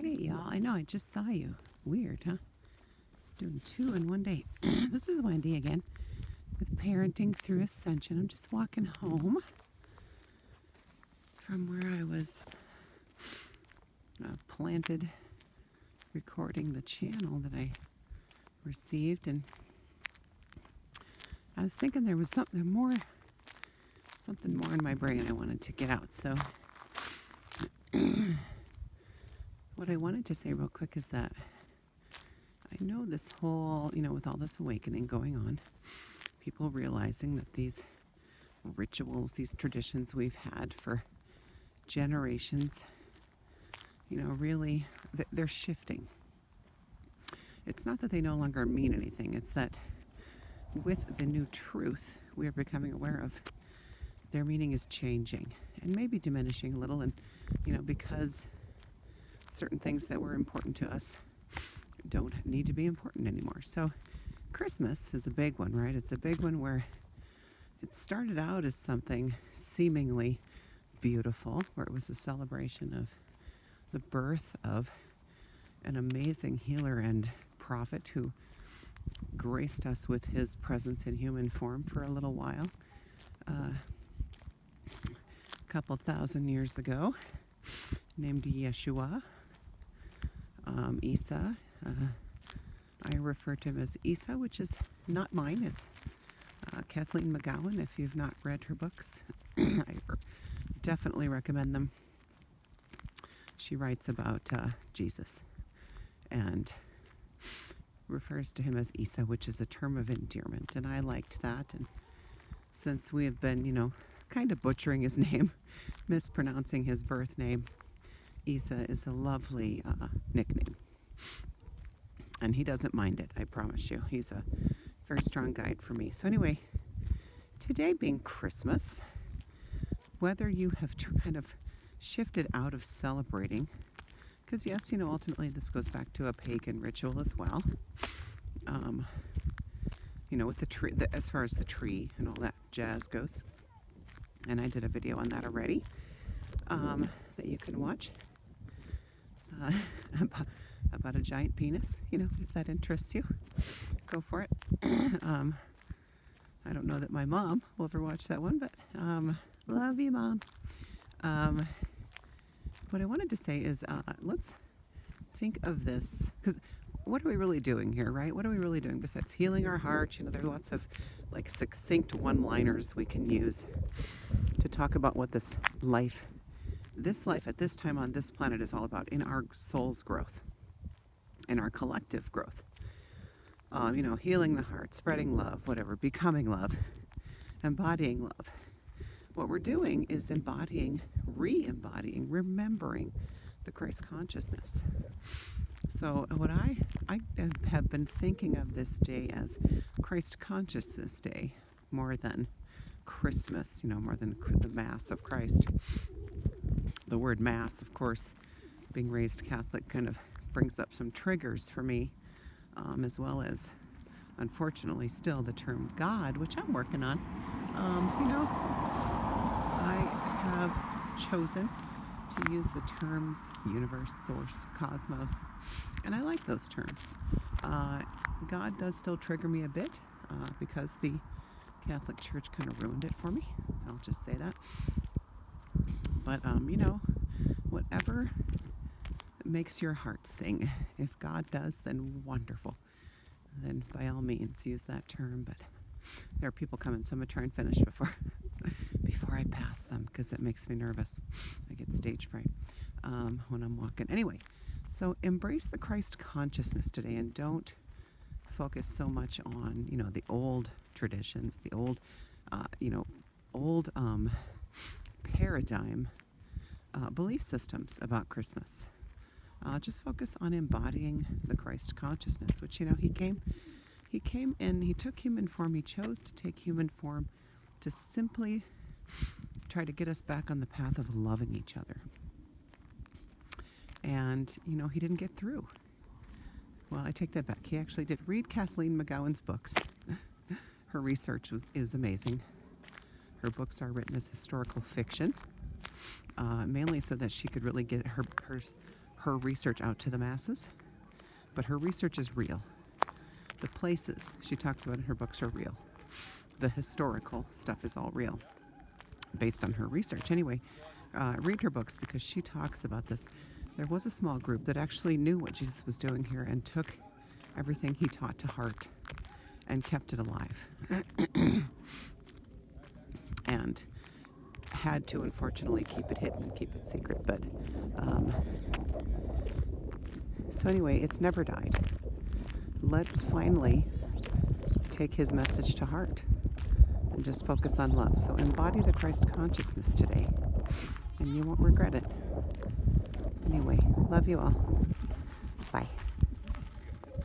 Hey y'all, I know I just saw you. Weird, huh? Doing two in one day. This is Wendy again with Parenting Through Ascension. I'm just walking home from where I was planted recording the channel that I received, and I was thinking there was something more in my brain I wanted to get out. So what I wanted to say real quick is that I know this whole, with all this awakening going on, people realizing that these rituals, these traditions we've had for generations, really, they're shifting. It's not that they no longer mean anything, it's that with the new truth we are becoming aware of, their meaning is changing and maybe diminishing a little. And, because certain things that were important to us don't need to be important anymore. So Christmas is a big one, right? It's a big one where it started out as something seemingly beautiful, where it was a celebration of the birth of an amazing healer and prophet who graced us with his presence in human form for a little while, a couple thousand years ago, named Yeshua, Isa. I refer to him as Isa, which is not mine. It's Kathleen McGowan. If you've not read her books, I definitely recommend them. She writes about Jesus and refers to him as Isa, which is a term of endearment, and I liked that. And since we have been, kind of butchering his name, mispronouncing his birth name, Isa is a lovely nickname, and he doesn't mind it, I promise you. He's a very strong guide for me. So anyway, today being Christmas, whether you have kind of shifted out of celebrating, because yes, ultimately this goes back to a pagan ritual as well, with the tree, as far as the tree and all that jazz goes. And I did a video on that already, that you can watch, about a giant penis. If that interests you, go for it. I don't know that my mom will ever watch that one, but love you, Mom. What I wanted to say is, let's think of this, because what are we really doing here, right? What are we really doing besides healing our heart? There are lots of succinct one-liners we can use to talk about what this life at this time on this planet is all about in our soul's growth, in our collective growth. Healing the heart, spreading love, whatever, becoming love, embodying love. What we're doing is re-embodying, remembering the Christ consciousness. So what I have been thinking of this day as Christ Consciousness Day, more than Christmas, more than the Mass of Christ. The word Mass, of course, being raised Catholic, kind of brings up some triggers for me, as well as, unfortunately, still the term God, which I'm working on. I have chosen to use the terms universe, source, cosmos, and I like those terms. God does still trigger me a bit, because the Catholic Church kind of ruined it for me. I'll just say that. But, whatever makes your heart sing. If God does, then wonderful. Then by all means use that term. But there are people coming, so I'm going to try and finish before I pass them, because it makes me nervous. I get stage fright when I'm walking. Anyway, so embrace the Christ consciousness today, and don't focus so much on, the old traditions, the old, old paradigm belief systems about Christmas. Just focus on embodying the Christ consciousness, which, he came in, he took human form, he chose to take human form to simply try to get us back on the path of loving each other. And, he didn't get through. Well, I take that back. He actually did. Read Kathleen McGowan's books. Her research is amazing. Her books are written as historical fiction, mainly so that she could really get her her research out to the masses, but her research is real. The places she talks about in her books are real. The historical stuff is all real, based on her research. Anyway, read her books because she talks about this. There was a small group that actually knew what Jesus was doing here and took everything he taught to heart and kept it alive. And had to, unfortunately, keep it hidden and keep it secret. But so anyway, it's never died. Let's finally take his message to heart and just focus on love. So embody the Christ consciousness today, and you won't regret it. Anyway, love you all. Bye.